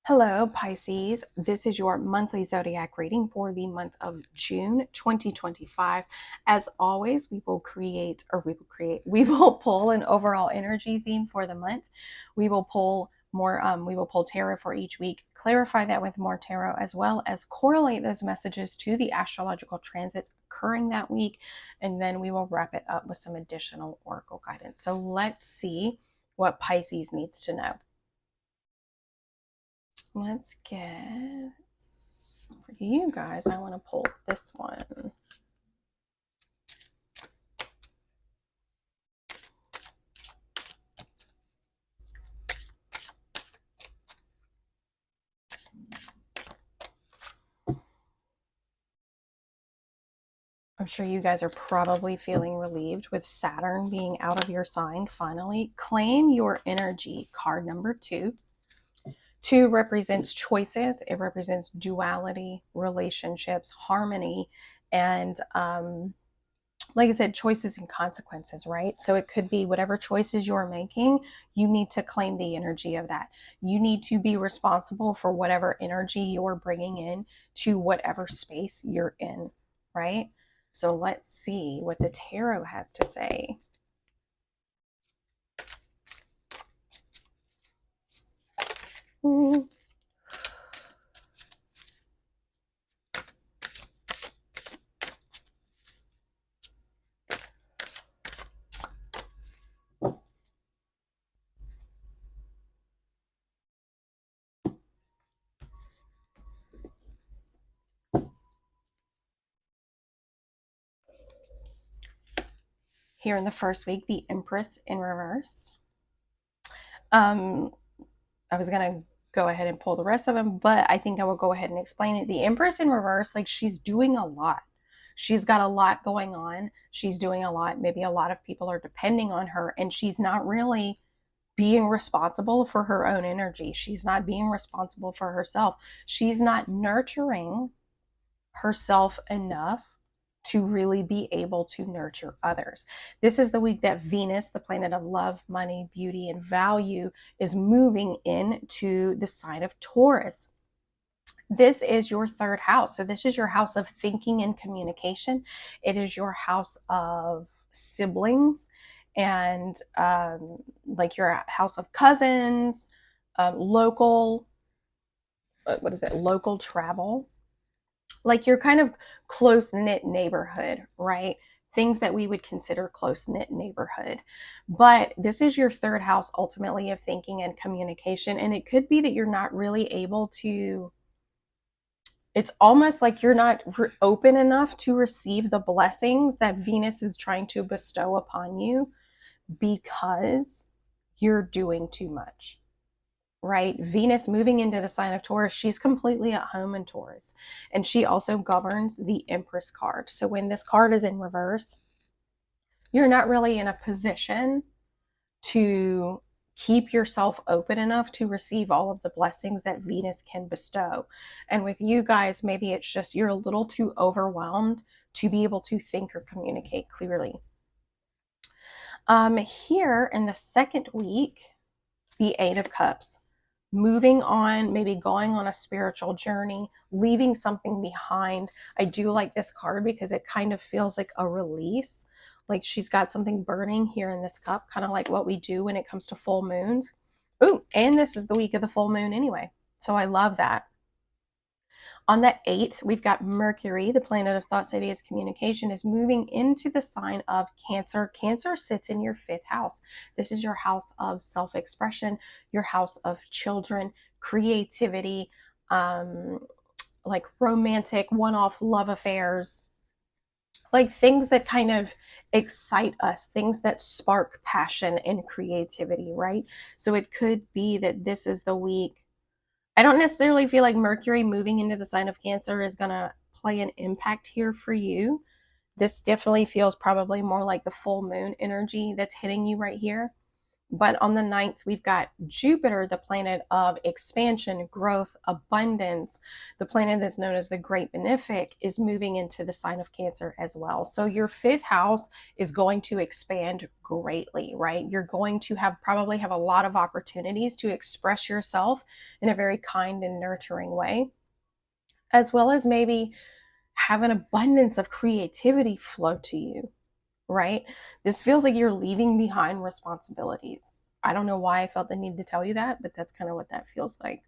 Hello, Pisces. This is your monthly zodiac reading for the month of June 2025. As always, we will pull an overall energy theme for the month. We will pull tarot for each week, clarify that with more tarot, as well as correlate those messages to the astrological transits occurring that week. And then we will wrap it up with some additional oracle guidance. So let's see what Pisces needs to know. Let's get, for you guys, I want to pull this one. I'm sure you guys are probably feeling relieved with Saturn being out of your sign finally. Claim your energy, card number 2. 2 represents choices. It represents duality, relationships, harmony, and like I said, choices and consequences, right? So it could be whatever choices you're making, you need to claim the energy of that. You need to be responsible for whatever energy you're bringing in to whatever space you're in, right? So let's see what the tarot has to say. Here in the first week, the Empress in reverse. I was going to go ahead and pull the rest of them, but I think I will go ahead and explain it. The Empress in reverse, like, she's doing a lot. She's got a lot going on. She's doing a lot. Maybe a lot of people are depending on her, and she's not really being responsible for her own energy. She's not being responsible for herself. She's not nurturing herself enough to really be able to nurture others. This is the week that Venus, the planet of love, money, beauty, and value, is moving into the sign of Taurus. This is your third house. So this is your house of thinking and communication. It is your house of siblings and like your house of cousins, local travel, like your kind of close-knit neighborhood, right? Things that we would consider close-knit neighborhood. But this is your third house ultimately of thinking and communication. And it could be that you're not really able to, it's almost like you're not open enough to receive the blessings that Venus is trying to bestow upon you because you're doing too much. Right? Venus moving into the sign of Taurus, she's completely at home in Taurus. And she also governs the Empress card. So when this card is in reverse, you're not really in a position to keep yourself open enough to receive all of the blessings that Venus can bestow. And with you guys, maybe it's just you're a little too overwhelmed to be able to think or communicate clearly. Here in the second week, the Eight of Cups, moving on, maybe going on a spiritual journey, leaving something behind. I do like this card because it kind of feels like a release. Like she's got something burning here in this cup, kind of like what we do when it comes to full moons. Ooh, and this is the week of the full moon anyway. So I love that. On the 8th, we've got Mercury, the planet of thoughts, ideas, communication, is moving into the sign of Cancer. Cancer sits in your 5th house. This is your house of self-expression, your house of children, creativity, like romantic one-off love affairs, like things that kind of excite us, things that spark passion and creativity, right? So it could be that this is the week. I don't necessarily feel like Mercury moving into the sign of Cancer is going to play an impact here for you. This definitely feels probably more like the full moon energy that's hitting you right here. But on the 9th, we've got Jupiter, the planet of expansion, growth, abundance. The planet that's known as the Great Benefic is moving into the sign of Cancer as well. So your 5th house is going to expand greatly, right? You're going to probably have a lot of opportunities to express yourself in a very kind and nurturing way, as well as maybe have an abundance of creativity flow to you, right? This feels like you're leaving behind responsibilities. I don't know why I felt the need to tell you that, but that's kind of what that feels like.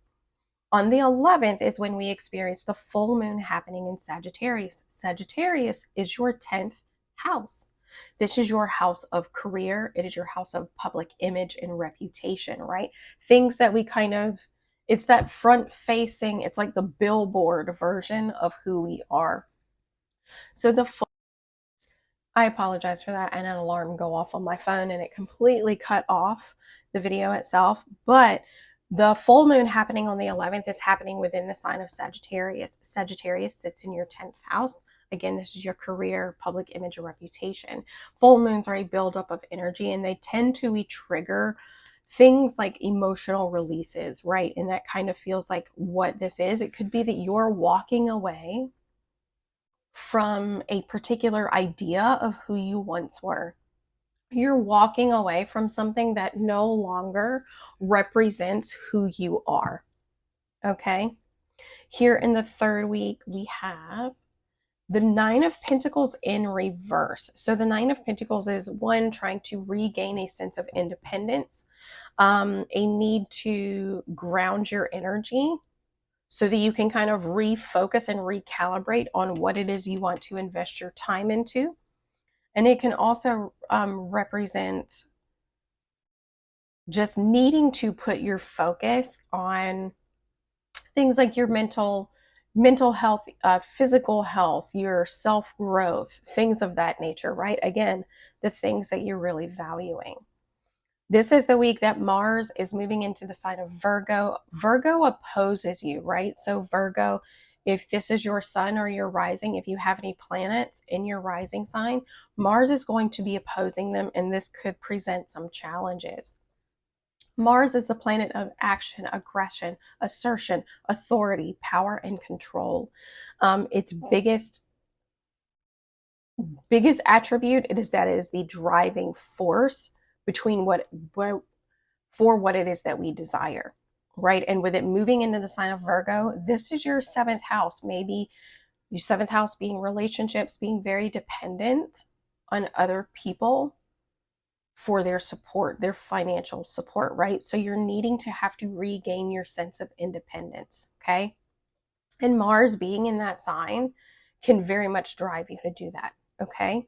On the 11th is when we experience the full moon happening in Sagittarius. Sagittarius is your 10th house. This is your house of career. It is your house of public image and reputation, right? Things that it's that front facing, it's like the billboard version of who we are. So I apologize for that. I had an alarm go off on my phone and it completely cut off the video itself. But the full moon happening on the 11th is happening within the sign of Sagittarius. Sagittarius sits in your 10th house. Again, this is your career, public image, and reputation. Full moons are a buildup of energy and they tend to trigger things like emotional releases, right? And that kind of feels like what this is. It could be that you're walking away from a particular idea of who you once were. You're walking away from something that no longer represents who you are. Okay? Here in the 3rd week, we have the 9 of Pentacles in reverse. So the 9 of Pentacles is one, trying to regain a sense of independence, a need to ground your energy so that you can kind of refocus and recalibrate on what it is you want to invest your time into. And it can also represent just needing to put your focus on things like your mental health, physical health, your self-growth, things of that nature, right? Again, the things that you're really valuing. This is the week that Mars is moving into the sign of Virgo. Virgo opposes you, right? So Virgo, if this is your sun or your rising, if you have any planets in your rising sign, Mars is going to be opposing them, and this could present some challenges. Mars is the planet of action, aggression, assertion, authority, power, and control. Its biggest attribute is that it is the driving force between for what it is that we desire, right? And with it moving into the sign of Virgo, this is your 7th house. Maybe your 7th house being relationships, being very dependent on other people for their support, their financial support, right? So you're needing to have to regain your sense of independence, okay? And Mars being in that sign can very much drive you to do that, okay?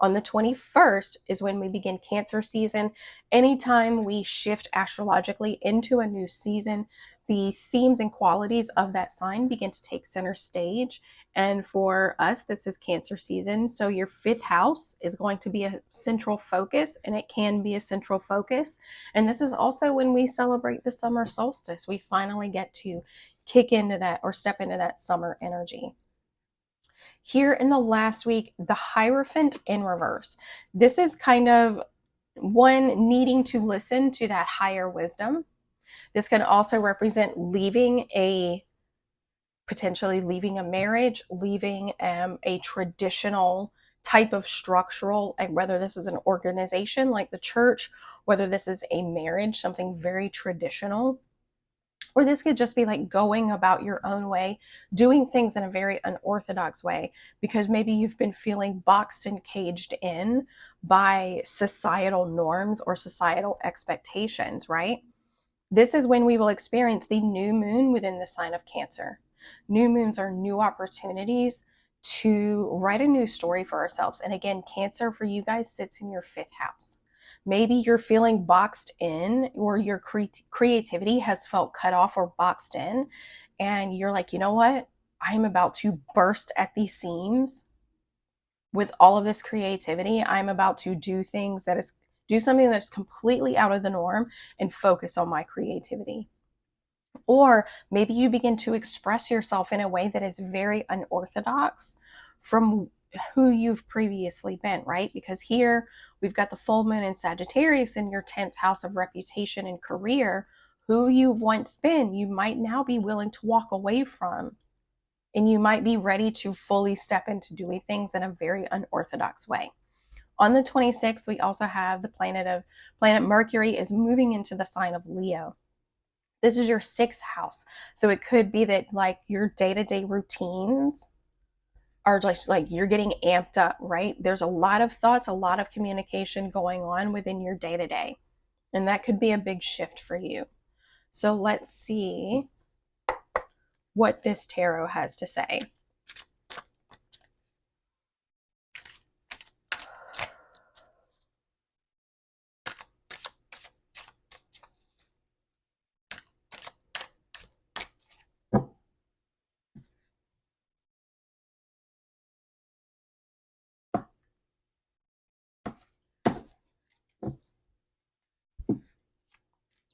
On the 21st is when we begin Cancer season. Anytime we shift astrologically into a new season, the themes and qualities of that sign begin to take center stage. And for us, this is Cancer season. So your 5th house is going to be a central focus, and it can be a central focus. And this is also when we celebrate the summer solstice. We finally get to kick into that or step into that summer energy. Here in the last week, the Hierophant in reverse. This is kind of one needing to listen to that higher wisdom. This can also represent potentially leaving a marriage, leaving a traditional type of structural, whether this is an organization like the church, whether this is a marriage, something very traditional. Or this could just be like going about your own way, doing things in a very unorthodox way, because maybe you've been feeling boxed and caged in by societal norms or societal expectations, right? This is when we will experience the new moon within the sign of Cancer. New moons are new opportunities to write a new story for ourselves. And again, Cancer for you guys sits in your 5th house. Maybe you're feeling boxed in, or your creativity has felt cut off or boxed in, and you're like, you know what? I'm about to burst at the seams with all of this creativity. I'm about to do something that's completely out of the norm and focus on my creativity. Or maybe you begin to express yourself in a way that is very unorthodox from who you've previously been, right? Because here we've got the full moon in Sagittarius in your 10th house of reputation and career. Who you've once been, you might now be willing to walk away from, and you might be ready to fully step into doing things in a very unorthodox way. On the 26th, we also have the planet Mercury is moving into the sign of Leo. This is your 6th house. So it could be that like your day-to-day routines are just like you're getting amped up, right? There's a lot of thoughts, a lot of communication going on within your day-to-day. And that could be a big shift for you. So let's see what this tarot has to say.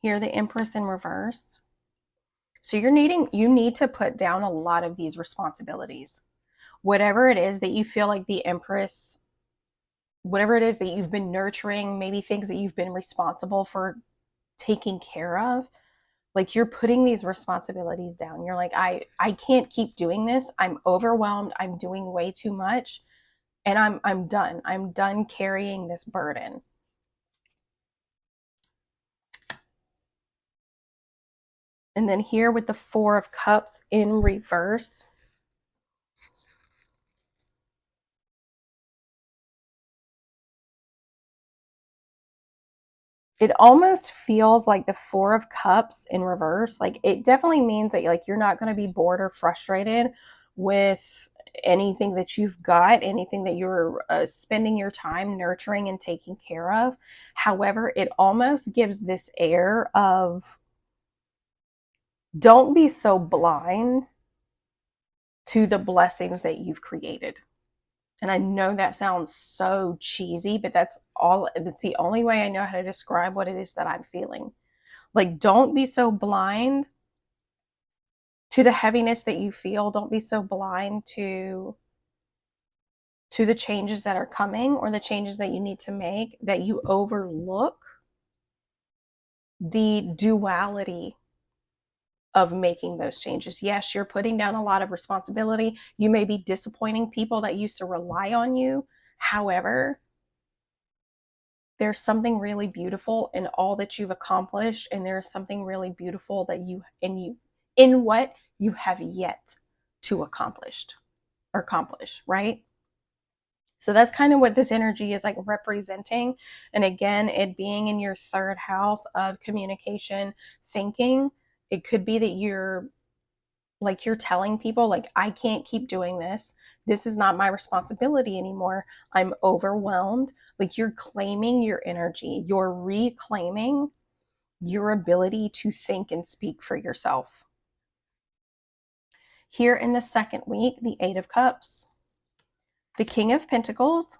Here, the Empress in reverse. So you need to put down a lot of these responsibilities. Whatever it is that you feel like the Empress, whatever it is that you've been nurturing, maybe things that you've been responsible for taking care of, like you're putting these responsibilities down. You're like, I can't keep doing this. I'm overwhelmed. I'm doing way too much. And I'm done. I'm done carrying this burden. And then here with the Four of Cups in reverse, it almost feels like the Four of Cups in reverse. Like it definitely means that like you're not going to be bored or frustrated with anything that you've got, anything that you're spending your time nurturing and taking care of. However, it almost gives this air of don't be so blind to the blessings that you've created. And I know that sounds so cheesy, but that's the only way I know how to describe what it is that I'm feeling. Like, don't be so blind to the heaviness that you feel. Don't be so blind to the changes that are coming or the changes that you need to make that you overlook the duality of making those changes. Yes, you're putting down a lot of responsibility. You may be disappointing people that used to rely on you. However, there's something really beautiful in all that you've accomplished, and there's something really beautiful that in what you have yet to accomplish, right? So that's kind of what this energy is like representing. And again, it being in your 3rd house of communication, thinking, it could be that you're telling people like, I can't keep doing this. This is not my responsibility anymore. I'm overwhelmed. Like you're claiming your energy. You're reclaiming your ability to think and speak for yourself. Here in the 2nd week, the 8 of Cups, the King of Pentacles,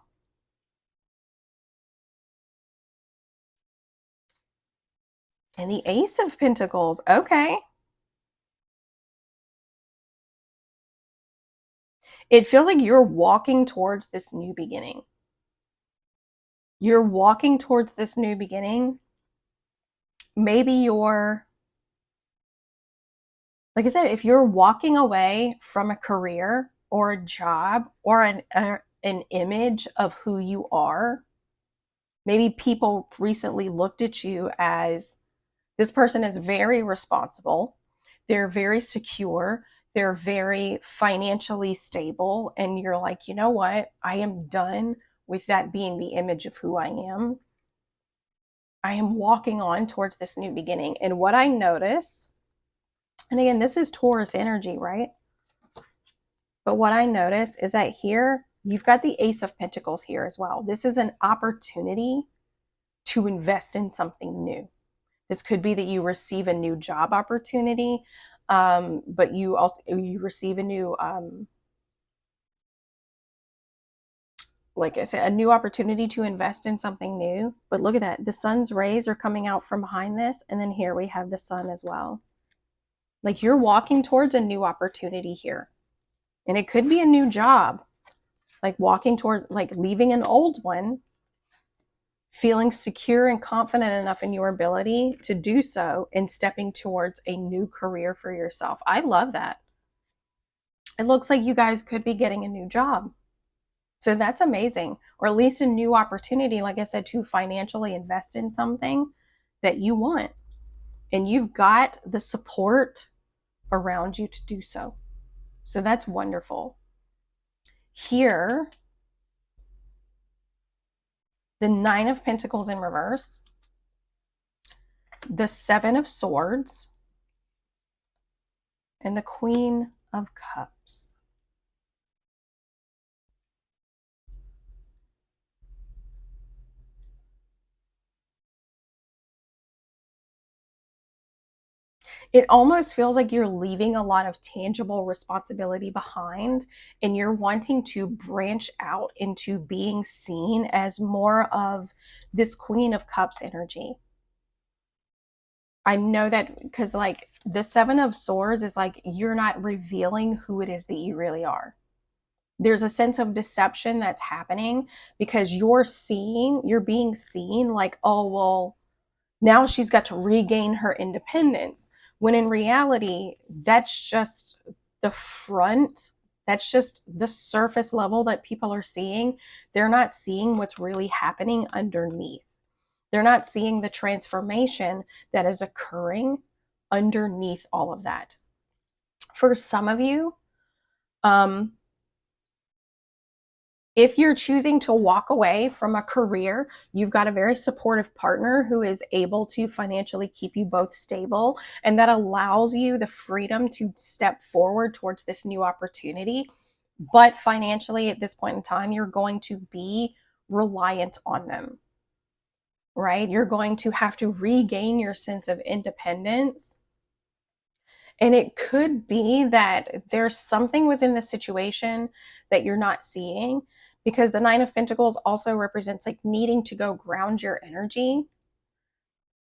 and the Ace of Pentacles. Okay. It feels like you're walking towards this new beginning. You're walking towards this new beginning. Maybe you're, like I said, if you're walking away from a career or a job or an image of who you are, maybe people recently looked at you as this person is very responsible, they're very secure, they're very financially stable, and you're like, you know what? I am done with that being the image of who I am. I am walking on towards this new beginning. And what I notice, and again, this is Taurus energy, right? But what I notice is that here, you've got the Ace of Pentacles here as well. This is an opportunity to invest in something new. This could be that you receive a new job opportunity, but you receive a new, like I said, a new opportunity to invest in something new. But look at that. The sun's rays are coming out from behind this. And then here we have the sun as well. Like you're walking towards a new opportunity here. And it could be a new job. like walking toward, like leaving an old one, feeling secure and confident enough in your ability to do so, and stepping towards a new career for yourself. I love that. It looks like you guys could be getting a new job. So that's amazing. Or at least a new opportunity, like I said, to financially invest in something that you want. And you've got the support around you to do so. So that's wonderful. Here, the Nine of Pentacles in reverse, the Seven of Swords, and the Queen of Cups. It almost feels like you're leaving a lot of tangible responsibility behind, and you're wanting to branch out into being seen as more of this Queen of Cups energy. I know that because, like, the Seven of Swords is like you're not revealing who it is that you really are. There's a sense of deception that's happening because you're being seen like, oh, well, now she's got to regain her independence. When in reality, that's just the front. That's just the surface level that people are seeing. They're not seeing what's really happening underneath. They're not seeing the transformation that is occurring underneath all of that. For some of you, if you're choosing to walk away from a career, you've got a very supportive partner who is able to financially keep you both stable, and that allows you the freedom to step forward towards this new opportunity. But financially, at this point in time, you're going to be reliant on them, right? You're going to have to regain your sense of independence. And it could be that there's something within the situation that you're not seeing, because the Nine of Pentacles also represents like needing to go ground your energy.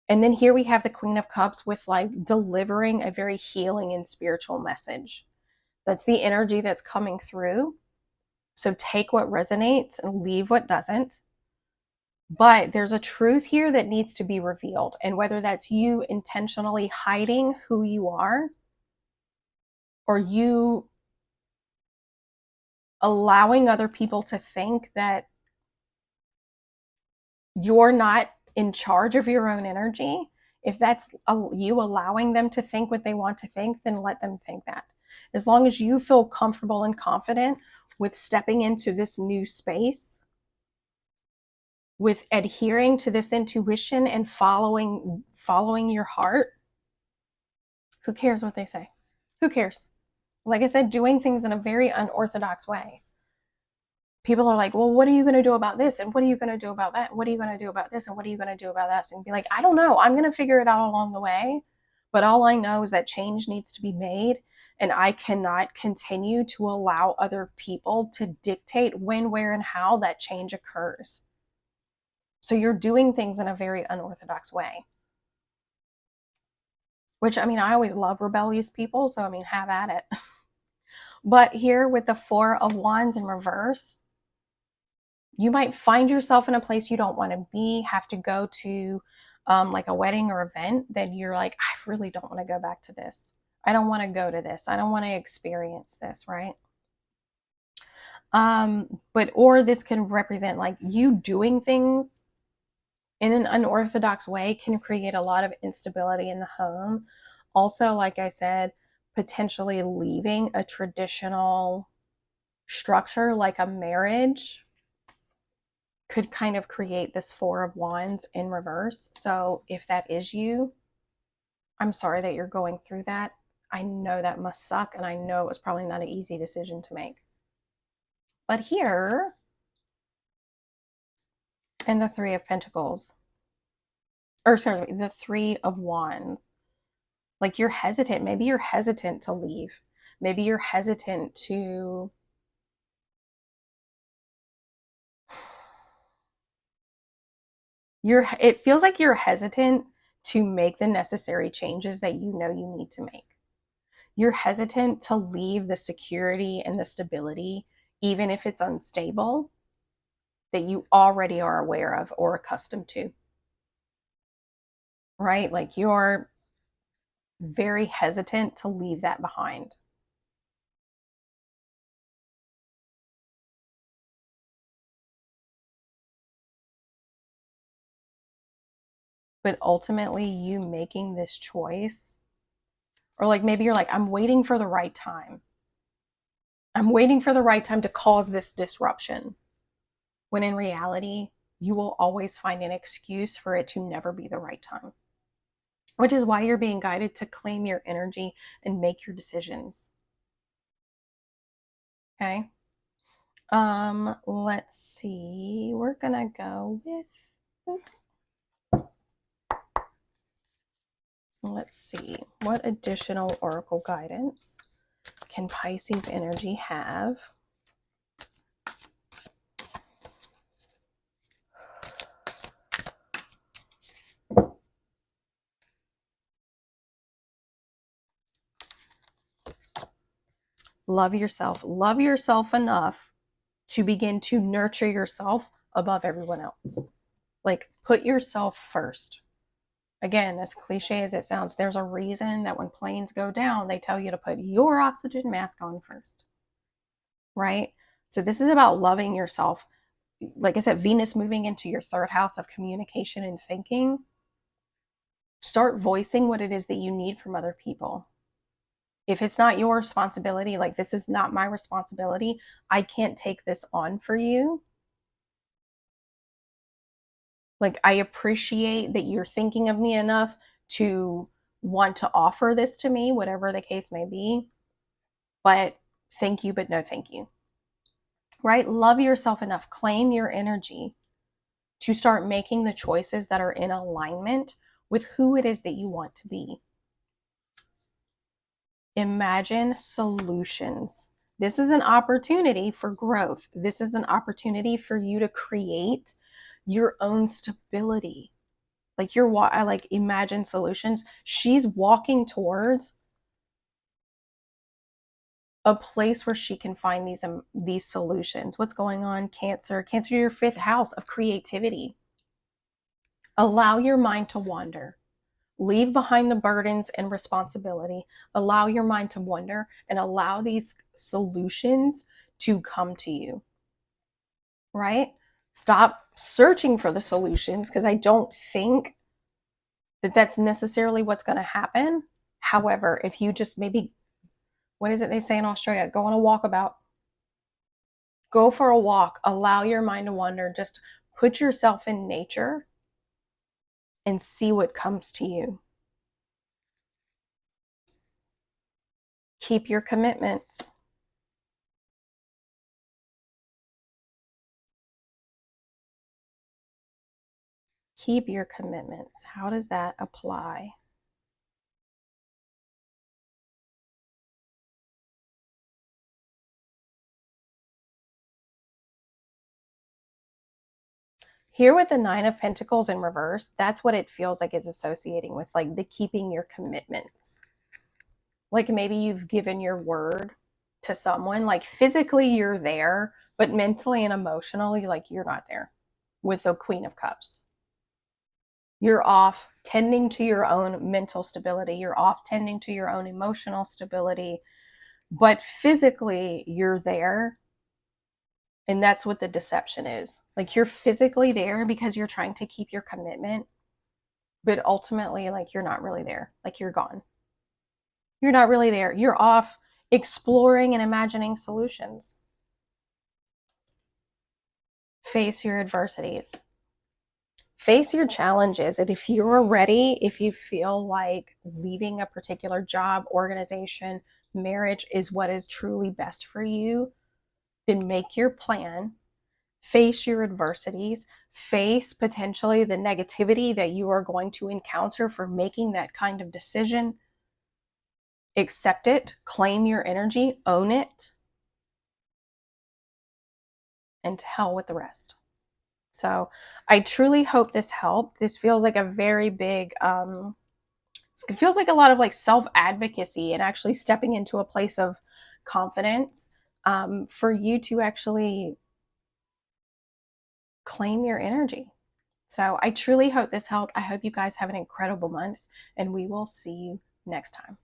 And then here we have the Queen of Cups with like delivering a very healing and spiritual message. That's the energy that's coming through. So take what resonates and leave what doesn't. But there's a truth here that needs to be revealed. And whether that's you intentionally hiding who you are, or you allowing other people to think that you're not in charge of your own energy, if that's you allowing them to think what they want to think, then let them think that. As long as you feel comfortable and confident with stepping into this new space, with adhering to this intuition and following your heart, who cares what they say? Who cares? Like I said, doing things in a very unorthodox way. People are like, well, what are you going to do about this? And what are you going to do about that? What are you going to do about this? And what are you going to do about that? And be like, I don't know. I'm going to figure it out along the way. But all I know is that change needs to be made. And I cannot continue to allow other people to dictate when, where, and how that change occurs. So you're doing things in a very unorthodox way. Which, I mean, I always love rebellious people. So, I mean, have at it. But here with the Four of Wands in reverse, you might find yourself in a place you don't want to be, have to go to like a wedding or event that you're like, I really don't want to go back to this. I don't want to go to this. I don't want to experience this, right? Or this can represent like you doing things in an unorthodox way can create a lot of instability in the home. Also, like I said, potentially leaving a traditional structure like a marriage could kind of create this Four of Wands in reverse. So if that is you, I'm sorry that you're going through that. I know that must suck, and I know it was probably not an easy decision to make. But here, in the Three of Pentacles, or sorry, the Three of Wands, like you're hesitant. Maybe you're hesitant to leave. Maybe you're hesitant to it feels like you're hesitant to make the necessary changes that you know you need to make. You're hesitant to leave the security and the stability even if it's unstable, that you already are aware of or accustomed to, right? Like you're very hesitant to leave that behind. But ultimately, you making this choice, or like maybe you're like, I'm waiting for the right time. I'm waiting for the right time to cause this disruption. When in reality, you will always find an excuse for it to never be the right time, which is why you're being guided to claim your energy and make your decisions. Okay. Let's see. We're gonna go with, let's see, what additional oracle guidance can Pisces energy have? Love yourself. Love yourself enough to begin to nurture yourself above everyone else. Like, put yourself first. Again, as cliche as it sounds, there's a reason that when planes go down, they tell you to put your oxygen mask on first, right? So this is about loving yourself. Like I said, Venus moving into your third house of communication and thinking. Start voicing what it is that you need from other people. If it's not your responsibility, like this is not my responsibility, I can't take this on for you. Like, I appreciate that you're thinking of me enough to want to offer this to me, whatever the case may be. But thank you, but no thank you. Right? Love yourself enough. Claim your energy to start making the choices that are in alignment with who it is that you want to be. Imagine solutions. This is an opportunity for growth. This is an opportunity for you to create your own stability. Like I like imagine solutions. She's walking towards a place where she can find these solutions. What's going on? Cancer, your fifth house of creativity. Allow your mind to wander. Leave behind the burdens and responsibility. Allow your mind to wander and allow these solutions to come to you. Right? Stop searching for the solutions, because I don't think that that's necessarily what's going to happen. However, if you just maybe, what is it they say in Australia? Go on a walkabout. Go for a walk. Allow your mind to wander. Just put yourself in nature and see what comes to you. Keep your commitments. Keep your commitments. How does that apply? Here with the Nine of Pentacles in reverse, that's what it feels like it's associating with, like the keeping your commitments. Like maybe you've given your word to someone, like physically you're there, but mentally and emotionally, like you're not there with the Queen of Cups. You're off tending to your own mental stability. You're off tending to your own emotional stability, but physically you're there. And that's what the deception is. Like you're physically there because you're trying to keep your commitment, but ultimately, like you're not really there. Like you're gone. You're not really there. You're off exploring and imagining solutions. Face your adversities. Face your challenges. And if you're ready, if you feel like leaving a particular job, organization, marriage is what is truly best for you, then make your plan. Face your adversities. Face potentially the negativity that you are going to encounter for making that kind of decision. Accept it. Claim your energy. Own it. And to hell with the rest. So I truly hope this helped. This feels like a very big, it feels like a lot of like self-advocacy and actually stepping into a place of confidence. for you to actually claim your energy. So I truly hope this helped. I hope you guys have an incredible month, and we will see you next time.